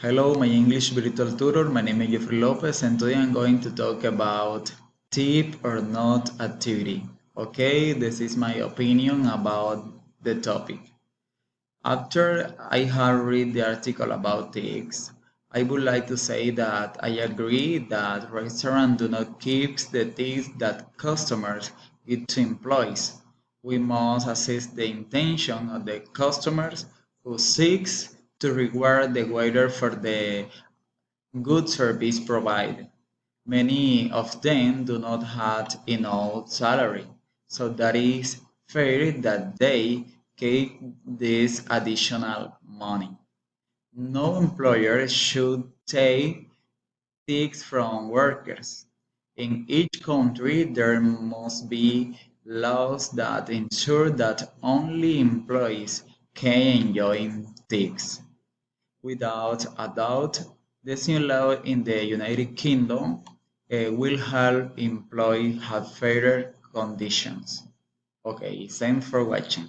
Hello, my English virtual tutor. My name is Jeffrey Lopez, and today I'm going to talk about tip or not activity. Okay, this is my opinion about the topic. After I have read the article about tips, I would like to say that I agree that restaurants do not keep the tips that customers give to employees. We must assess the intention of the customers who seeks to reward the waiter for the good service provided. Many of them do not have enough salary, so that is fair that they get this additional money. No employer should take tips from workers. In each country, there must be laws that ensure that only employees can enjoy tips. Without a doubt, this new law in the United Kingdom will help employees have fairer conditions. Okay, thanks for watching.